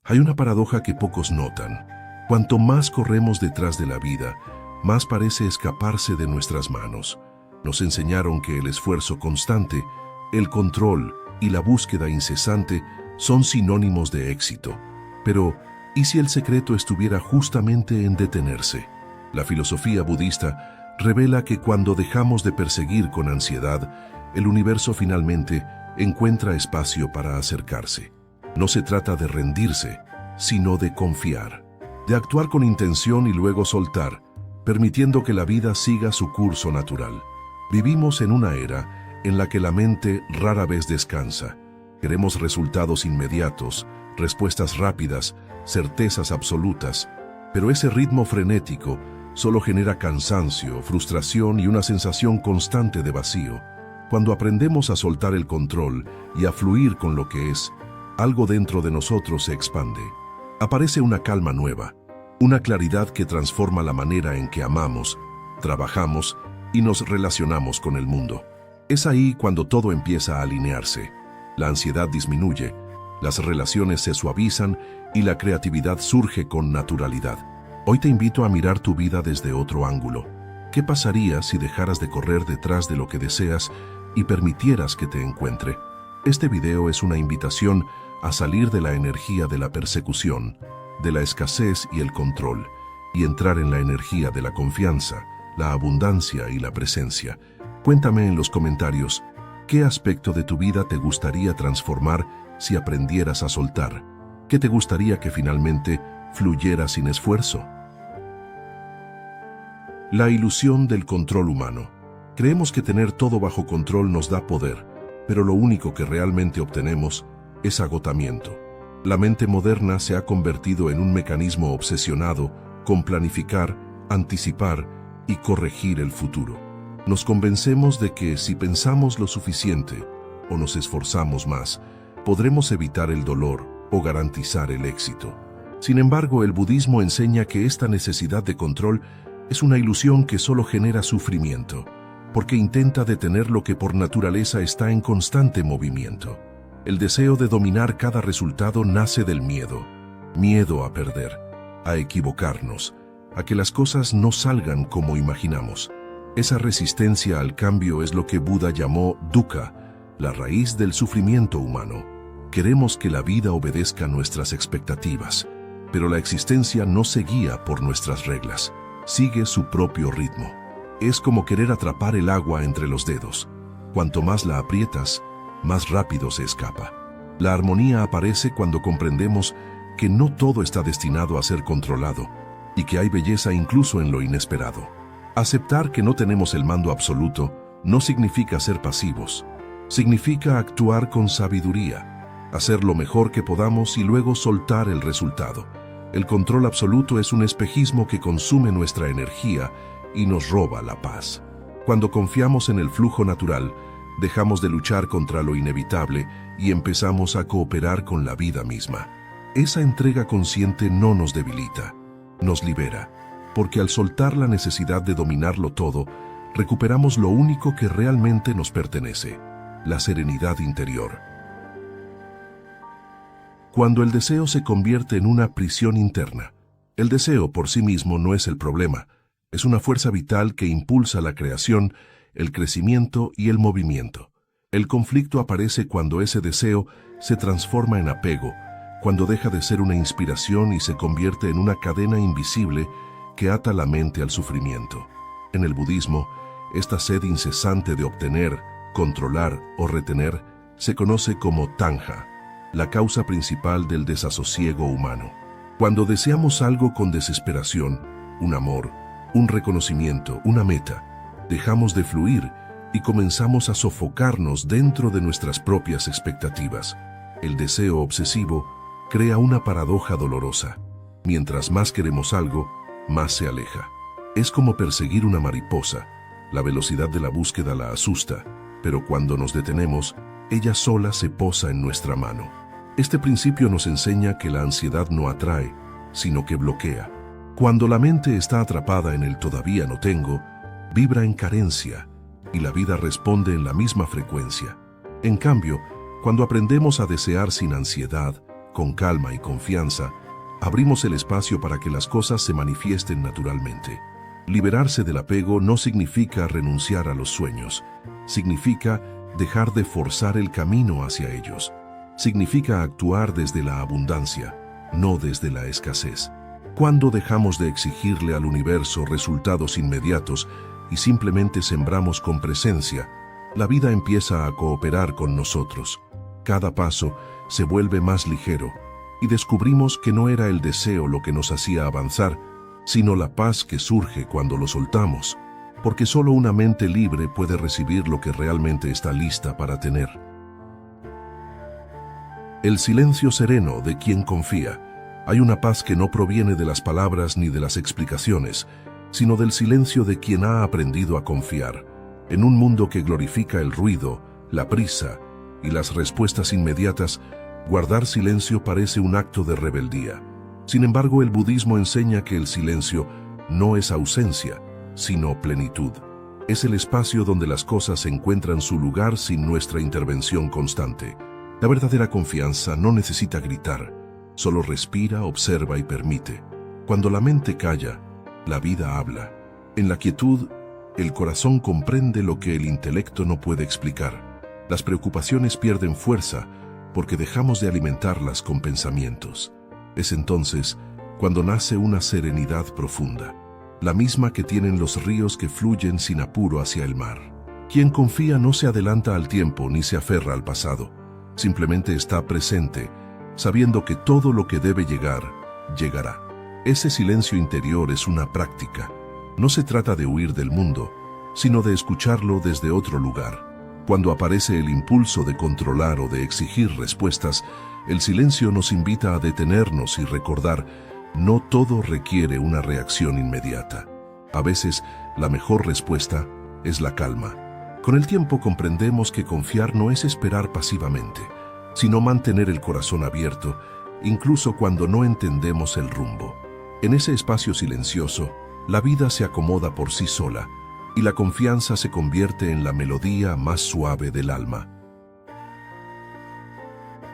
Hay una paradoja que pocos notan. Cuanto más corremos detrás de la vida, más parece escaparse de nuestras manos. Nos enseñaron que el esfuerzo constante, el control y la búsqueda incesante son sinónimos de éxito. Pero, ¿y si el secreto estuviera justamente en detenerse? La filosofía budista revela que cuando dejamos de perseguir con ansiedad, el universo finalmente encuentra espacio para acercarse. No se trata de rendirse, sino de confiar, de actuar con intención y luego soltar, permitiendo que la vida siga su curso natural. Vivimos en una era en la que la mente rara vez descansa. Queremos resultados inmediatos, respuestas rápidas, certezas absolutas, pero ese ritmo frenético solo genera cansancio, frustración y una sensación constante de vacío. Cuando aprendemos a soltar el control y a fluir con lo que es, algo dentro de nosotros se expande. Aparece una calma nueva, una claridad que transforma la manera en que amamos, trabajamos y nos relacionamos con el mundo. Es ahí cuando todo empieza a alinearse. La ansiedad disminuye, las relaciones se suavizan y la creatividad surge con naturalidad. Hoy te invito a mirar tu vida desde otro ángulo. ¿Qué pasaría si dejaras de correr detrás de lo que deseas y permitieras que te encuentre? Este video es una invitación a salir de la energía de la persecución, de la escasez y el control, y entrar en la energía de la confianza, la abundancia y la presencia. Cuéntame en los comentarios, ¿qué aspecto de tu vida te gustaría transformar si aprendieras a soltar? ¿Qué te gustaría que finalmente fluyera sin esfuerzo? La ilusión del control humano. Creemos que tener todo bajo control nos da poder, pero lo único que realmente obtenemos es agotamiento. La mente moderna se ha convertido en un mecanismo obsesionado con planificar, anticipar y corregir el futuro. Nos convencemos de que si pensamos lo suficiente o nos esforzamos más, podremos evitar el dolor o garantizar el éxito. Sin embargo, el budismo enseña que esta necesidad de control es una ilusión que solo genera sufrimiento, porque intenta detener lo que por naturaleza está en constante movimiento. El deseo de dominar cada resultado nace del miedo. Miedo a perder, a equivocarnos, a que las cosas no salgan como imaginamos. Esa resistencia al cambio es lo que Buda llamó dukkha, la raíz del sufrimiento humano. Queremos que la vida obedezca nuestras expectativas, pero la existencia no se guía por nuestras reglas, sigue su propio ritmo. Es como querer atrapar el agua entre los dedos. Cuanto más la aprietas, más rápido se escapa. La armonía aparece cuando comprendemos que no todo está destinado a ser controlado y que hay belleza incluso en lo inesperado. Aceptar que no tenemos el mando absoluto no significa ser pasivos. Significa actuar con sabiduría, hacer lo mejor que podamos y luego soltar el resultado. El control absoluto es un espejismo que consume nuestra energía y nos roba la paz. Cuando confiamos en el flujo natural, dejamos de luchar contra lo inevitable y empezamos a cooperar con la vida misma. Esa entrega consciente no nos debilita, nos libera, porque al soltar la necesidad de dominarlo todo, recuperamos lo único que realmente nos pertenece, la serenidad interior. Cuando el deseo se convierte en una prisión interna, el deseo por sí mismo no es el problema, es una fuerza vital que impulsa la creación, el crecimiento y el movimiento. El conflicto aparece cuando ese deseo se transforma en apego, cuando deja de ser una inspiración y se convierte en una cadena invisible que ata la mente al sufrimiento. En el budismo, esta sed incesante de obtener, controlar o retener se conoce como tanja, la causa principal del desasosiego humano. Cuando deseamos algo con desesperación, un amor, un reconocimiento, una meta, dejamos de fluir y comenzamos a sofocarnos dentro de nuestras propias expectativas. El deseo obsesivo crea una paradoja dolorosa. Mientras más queremos algo, más se aleja. Es como perseguir una mariposa. La velocidad de la búsqueda la asusta, pero cuando nos detenemos, ella sola se posa en nuestra mano. Este principio nos enseña que la ansiedad no atrae, sino que bloquea. Cuando la mente está atrapada en el todavía no tengo, vibra en carencia y la vida responde en la misma frecuencia. En cambio, cuando aprendemos a desear sin ansiedad, con calma y confianza, abrimos el espacio para que las cosas se manifiesten naturalmente. Liberarse del apego no significa renunciar a los sueños, significa dejar de forzar el camino hacia ellos. Significa actuar desde la abundancia, no desde la escasez. Cuando dejamos de exigirle al universo resultados inmediatos y simplemente sembramos con presencia, la vida empieza a cooperar con nosotros. Cada paso se vuelve más ligero y descubrimos que no era el deseo lo que nos hacía avanzar, sino la paz que surge cuando lo soltamos, porque solo una mente libre puede recibir lo que realmente está lista para tener. El silencio sereno de quien confía. Hay una paz que no proviene de las palabras ni de las explicaciones, sino del silencio de quien ha aprendido a confiar. En un mundo que glorifica el ruido, la prisa y las respuestas inmediatas, guardar silencio parece un acto de rebeldía. Sin embargo, el budismo enseña que el silencio no es ausencia, sino plenitud. Es el espacio donde las cosas encuentran su lugar sin nuestra intervención constante. La verdadera confianza no necesita gritar, solo respira, observa y permite. Cuando la mente calla, la vida habla. En la quietud, el corazón comprende lo que el intelecto no puede explicar. Las preocupaciones pierden fuerza porque dejamos de alimentarlas con pensamientos. Es entonces cuando nace una serenidad profunda, la misma que tienen los ríos que fluyen sin apuro hacia el mar. Quien confía no se adelanta al tiempo ni se aferra al pasado, simplemente está presente, sabiendo que todo lo que debe llegar, llegará. Ese silencio interior es una práctica. No se trata de huir del mundo, sino de escucharlo desde otro lugar. Cuando aparece el impulso de controlar o de exigir respuestas, el silencio nos invita a detenernos y recordar, no todo requiere una reacción inmediata. A veces, la mejor respuesta es la calma. Con el tiempo comprendemos que confiar no es esperar pasivamente, sino mantener el corazón abierto, incluso cuando no entendemos el rumbo. En ese espacio silencioso, la vida se acomoda por sí sola, y la confianza se convierte en la melodía más suave del alma.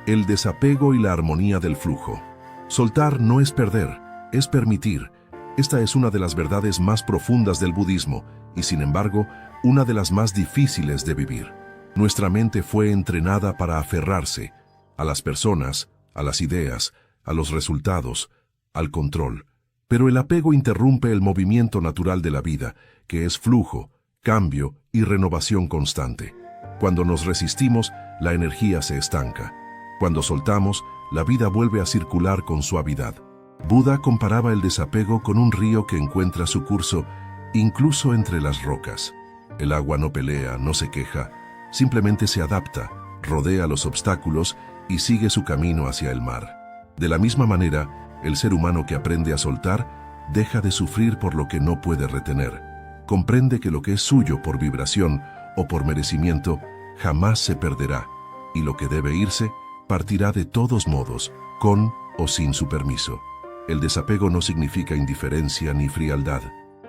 El desapego y la armonía del flujo. Soltar no es perder, es permitir. Esta es una de las verdades más profundas del budismo y, sin embargo, una de las más difíciles de vivir. Nuestra mente fue entrenada para aferrarse a las personas, a las ideas, a los resultados, al control. Pero el apego interrumpe el movimiento natural de la vida, que es flujo, cambio y renovación constante. Cuando nos resistimos, la energía se estanca. Cuando soltamos, la vida vuelve a circular con suavidad. Buda comparaba el desapego con un río que encuentra su curso, incluso entre las rocas. El agua no pelea, no se queja, simplemente se adapta, rodea los obstáculos y sigue su camino hacia el mar. De la misma manera, el ser humano que aprende a soltar, deja de sufrir por lo que no puede retener. Comprende que lo que es suyo por vibración o por merecimiento jamás se perderá, y lo que debe irse, partirá de todos modos, con o sin su permiso. El desapego no significa indiferencia ni frialdad.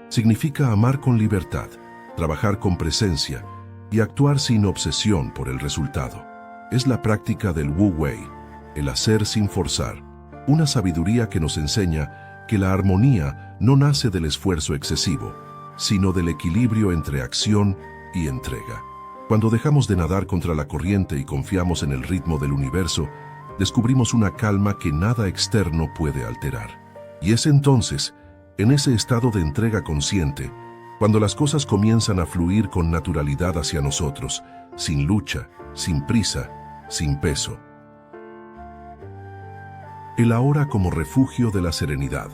Significa amar con libertad, trabajar con presencia y actuar sin obsesión por el resultado. Es la práctica del Wu Wei, el hacer sin forzar, una sabiduría que nos enseña que la armonía no nace del esfuerzo excesivo, sino del equilibrio entre acción y entrega. Cuando dejamos de nadar contra la corriente y confiamos en el ritmo del universo, descubrimos una calma que nada externo puede alterar. Y es entonces, en ese estado de entrega consciente, cuando las cosas comienzan a fluir con naturalidad hacia nosotros, sin lucha, sin prisa, sin peso. El ahora como refugio de la serenidad.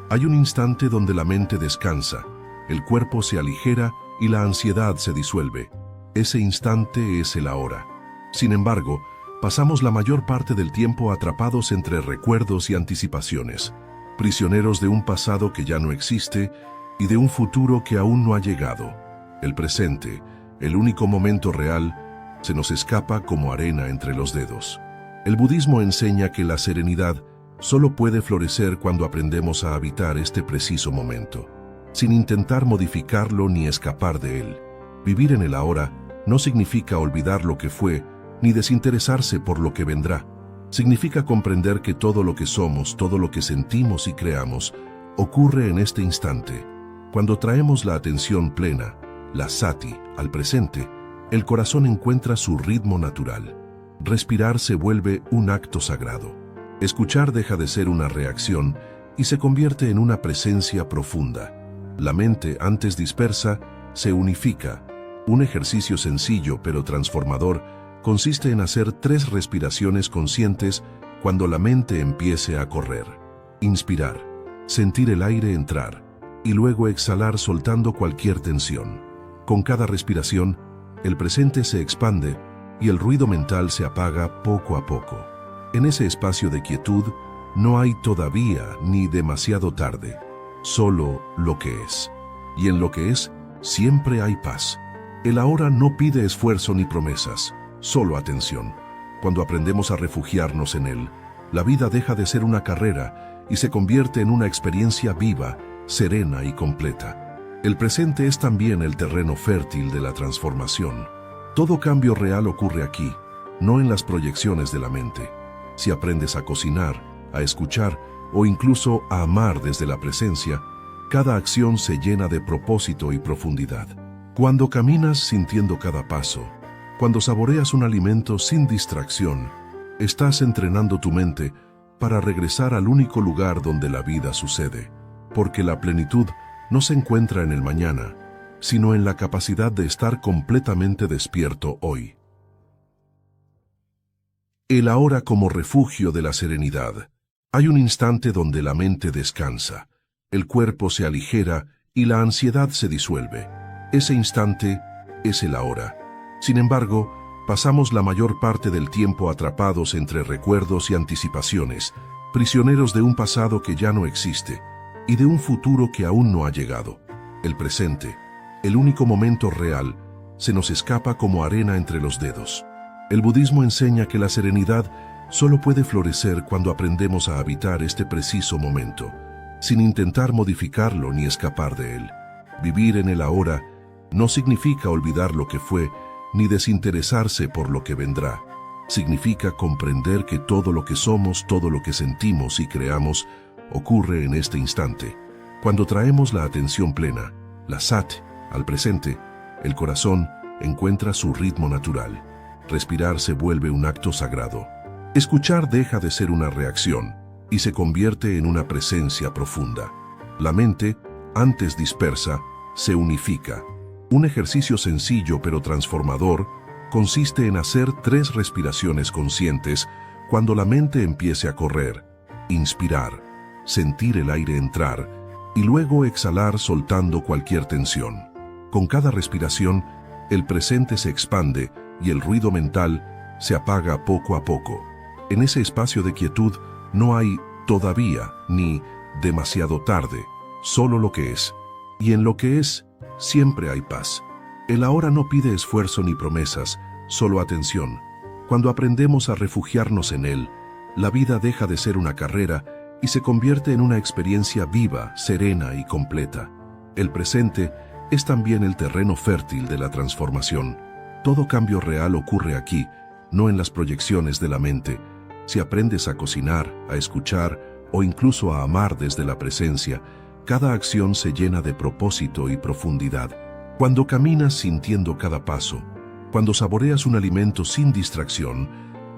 Hay un instante donde la mente descansa, el cuerpo se aligera y la ansiedad se disuelve. Ese instante es el ahora. Sin embargo, pasamos la mayor parte del tiempo atrapados entre recuerdos y anticipaciones, prisioneros de un pasado que ya no existe y de un futuro que aún no ha llegado. El presente, el único momento real, se nos escapa como arena entre los dedos. El budismo enseña que la serenidad solo puede florecer cuando aprendemos a habitar este preciso momento, sin intentar modificarlo ni escapar de él. Vivir en el ahora no significa olvidar lo que fue, ni desinteresarse por lo que vendrá. Significa comprender que todo lo que somos, todo lo que sentimos y creamos, ocurre en este instante. Cuando traemos la atención plena, la sati, al presente, el corazón encuentra su ritmo natural. Respirar se vuelve un acto sagrado. Escuchar deja de ser una reacción y se convierte en una presencia profunda. La mente, antes dispersa, se unifica. Un ejercicio sencillo pero transformador consiste en hacer 3 respiraciones conscientes cuando la mente empiece a correr. Inspirar, sentir el aire entrar y luego exhalar soltando cualquier tensión. Con cada respiración, el presente se expande y el ruido mental se apaga poco a poco. En ese espacio de quietud no hay todavía ni demasiado tarde, solo lo que es. Y en lo que es, siempre hay paz. El ahora no pide esfuerzo ni promesas, solo atención. Cuando aprendemos a refugiarnos en él, la vida deja de ser una carrera y se convierte en una experiencia viva, serena y completa. El presente es también el terreno fértil de la transformación. Todo cambio real ocurre aquí, no en las proyecciones de la mente. Si aprendes a cocinar, a escuchar o incluso a amar desde la presencia, cada acción se llena de propósito y profundidad. Cuando caminas sintiendo cada paso, cuando saboreas un alimento sin distracción, estás entrenando tu mente para regresar al único lugar donde la vida sucede, porque la plenitud no se encuentra en el mañana, sino en la capacidad de estar completamente despierto hoy. El ahora como refugio de la serenidad. Hay un instante donde la mente descansa, el cuerpo se aligera y la ansiedad se disuelve. Ese instante es el ahora. Sin embargo, pasamos la mayor parte del tiempo atrapados entre recuerdos y anticipaciones, prisioneros de un pasado que ya no existe y de un futuro que aún no ha llegado. El presente, el único momento real, se nos escapa como arena entre los dedos. El budismo enseña que la serenidad solo puede florecer cuando aprendemos a habitar este preciso momento, sin intentar modificarlo ni escapar de él. Vivir en el ahora no significa olvidar lo que fue, ni desinteresarse por lo que vendrá. Significa comprender que todo lo que somos, todo lo que sentimos y creamos, ocurre en este instante. Cuando traemos la atención plena, la sat, al presente, el corazón encuentra su ritmo natural. Respirar se vuelve un acto sagrado. Escuchar deja de ser una reacción y se convierte en una presencia profunda. La mente, antes dispersa, se unifica. Un ejercicio sencillo pero transformador consiste en hacer 3 respiraciones conscientes cuando la mente empiece a correr. Inspirar, sentir el aire entrar y luego exhalar soltando cualquier tensión. Con cada respiración, el presente se expande y el ruido mental se apaga poco a poco. En ese espacio de quietud no hay todavía ni demasiado tarde, solo lo que es. Y en lo que es, siempre hay paz. El ahora no pide esfuerzo ni promesas, solo atención. Cuando aprendemos a refugiarnos en él, la vida deja de ser una carrera y se convierte en una experiencia viva, serena y completa. El presente es también el terreno fértil de la transformación. Todo cambio real ocurre aquí, no en las proyecciones de la mente. Si aprendes a cocinar, a escuchar o incluso a amar desde la presencia, cada acción se llena de propósito y profundidad. Cuando caminas sintiendo cada paso, cuando saboreas un alimento sin distracción,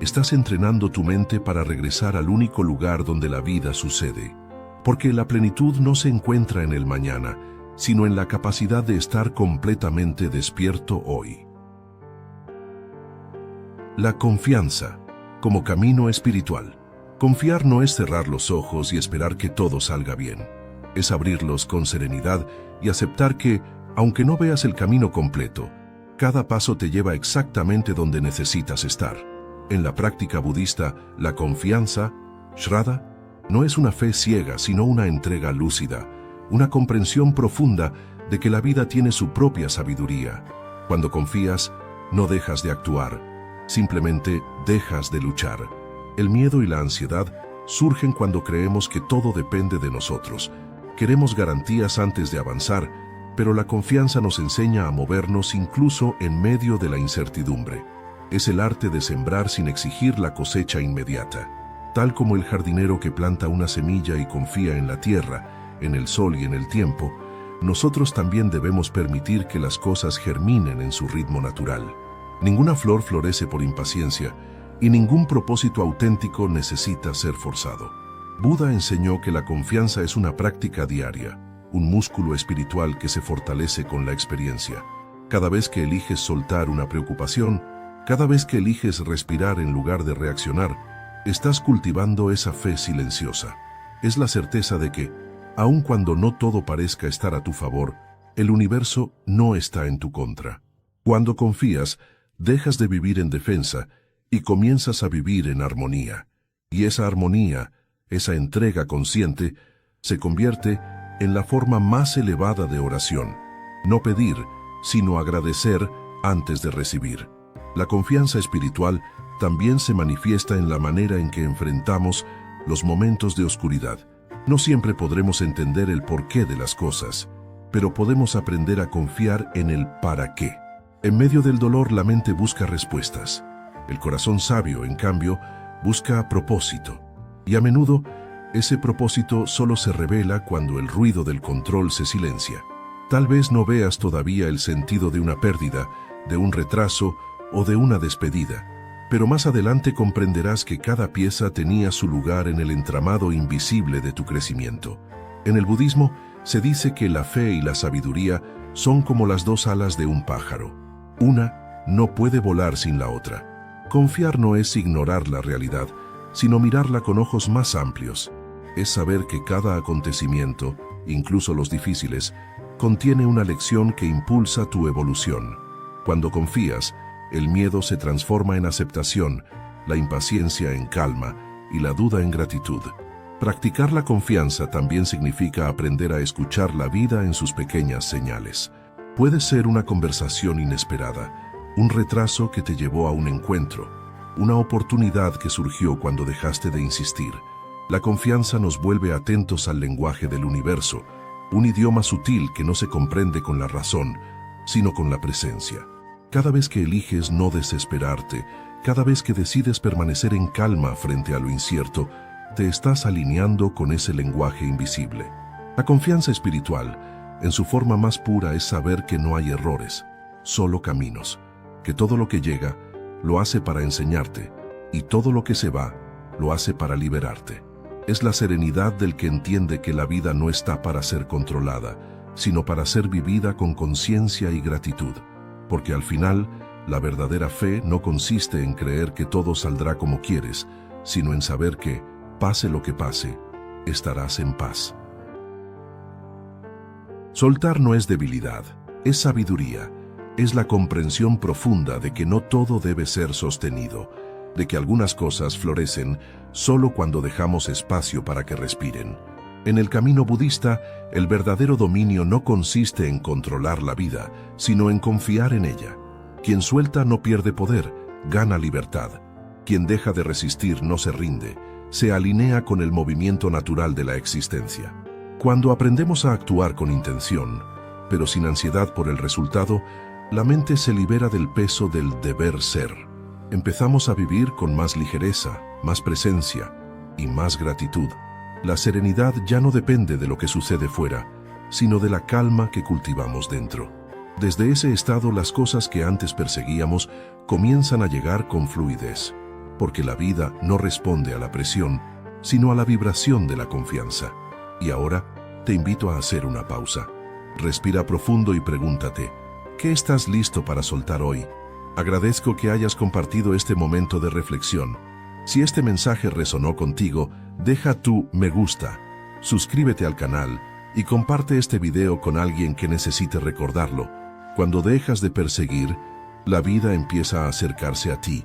estás entrenando tu mente para regresar al único lugar donde la vida sucede. Porque la plenitud no se encuentra en el mañana, sino en la capacidad de estar completamente despierto hoy. La confianza, como camino espiritual. Confiar no es cerrar los ojos y esperar que todo salga bien. Es abrirlos con serenidad y aceptar que, aunque no veas el camino completo, cada paso te lleva exactamente donde necesitas estar. En la práctica budista, la confianza, shraddha, no es una fe ciega, sino una entrega lúcida, una comprensión profunda de que la vida tiene su propia sabiduría. Cuando confías, no dejas de actuar, simplemente dejas de luchar. El miedo y la ansiedad surgen cuando creemos que todo depende de nosotros. Queremos garantías antes de avanzar, pero la confianza nos enseña a movernos incluso en medio de la incertidumbre. Es el arte de sembrar sin exigir la cosecha inmediata. Tal como el jardinero que planta una semilla y confía en la tierra, en el sol y en el tiempo, nosotros también debemos permitir que las cosas germinen en su ritmo natural. Ninguna flor florece por impaciencia y ningún propósito auténtico necesita ser forzado. Buda enseñó que la confianza es una práctica diaria, un músculo espiritual que se fortalece con la experiencia. Cada vez que eliges soltar una preocupación, cada vez que eliges respirar en lugar de reaccionar, estás cultivando esa fe silenciosa. Es la certeza de que, aun cuando no todo parezca estar a tu favor, el universo no está en tu contra. Cuando confías, dejas de vivir en defensa y comienzas a vivir en armonía. Y esa armonía, esa entrega consciente, se convierte en la forma más elevada de oración. No pedir, sino agradecer antes de recibir. La confianza espiritual también se manifiesta en la manera en que enfrentamos los momentos de oscuridad. No siempre podremos entender el porqué de las cosas, pero podemos aprender a confiar en el para qué. En medio del dolor, la mente busca respuestas. El corazón sabio, en cambio, busca propósito. Y a menudo, ese propósito solo se revela cuando el ruido del control se silencia. Tal vez no veas todavía el sentido de una pérdida, de un retraso o de una despedida, pero más adelante comprenderás que cada pieza tenía su lugar en el entramado invisible de tu crecimiento. En el budismo se dice que la fe y la sabiduría son como las dos alas de un pájaro. Una no puede volar sin la otra. Confiar no es ignorar la realidad, sino mirarla con ojos más amplios. Es saber que cada acontecimiento, incluso los difíciles, contiene una lección que impulsa tu evolución. Cuando confías, el miedo se transforma en aceptación, la impaciencia en calma y la duda en gratitud. Practicar la confianza también significa aprender a escuchar la vida en sus pequeñas señales. Puede ser una conversación inesperada, un retraso que te llevó a un encuentro, una oportunidad que surgió cuando dejaste de insistir. La confianza nos vuelve atentos al lenguaje del universo, un idioma sutil que no se comprende con la razón, sino con la presencia. Cada vez que eliges no desesperarte, cada vez que decides permanecer en calma frente a lo incierto, te estás alineando con ese lenguaje invisible. La confianza espiritual, en su forma más pura, es saber que no hay errores, solo caminos, que todo lo que llega lo hace para enseñarte y todo lo que se va lo hace para liberarte. Es la serenidad del que entiende que la vida no está para ser controlada, sino para ser vivida con conciencia y gratitud. Porque al final, la verdadera fe no consiste en creer que todo saldrá como quieres, sino en saber que, pase lo que pase, estarás en paz. Soltar no es debilidad, es sabiduría, es la comprensión profunda de que no todo debe ser sostenido, de que algunas cosas florecen solo cuando dejamos espacio para que respiren. En el camino budista, el verdadero dominio no consiste en controlar la vida, sino en confiar en ella. Quien suelta no pierde poder, gana libertad. Quien deja de resistir no se rinde, se alinea con el movimiento natural de la existencia. Cuando aprendemos a actuar con intención, pero sin ansiedad por el resultado, la mente se libera del peso del deber ser. Empezamos a vivir con más ligereza, más presencia y más gratitud. La serenidad ya no depende de lo que sucede fuera, sino de la calma que cultivamos dentro. Desde ese estado, las cosas que antes perseguíamos comienzan a llegar con fluidez, porque la vida no responde a la presión, sino a la vibración de la confianza. Y ahora, te invito a hacer una pausa. Respira profundo y pregúntate, ¿qué estás listo para soltar hoy? Agradezco que hayas compartido este momento de reflexión. Si este mensaje resonó contigo, deja tu me gusta, suscríbete al canal y comparte este video con alguien que necesite recordarlo. Cuando dejas de perseguir, la vida empieza a acercarse a ti.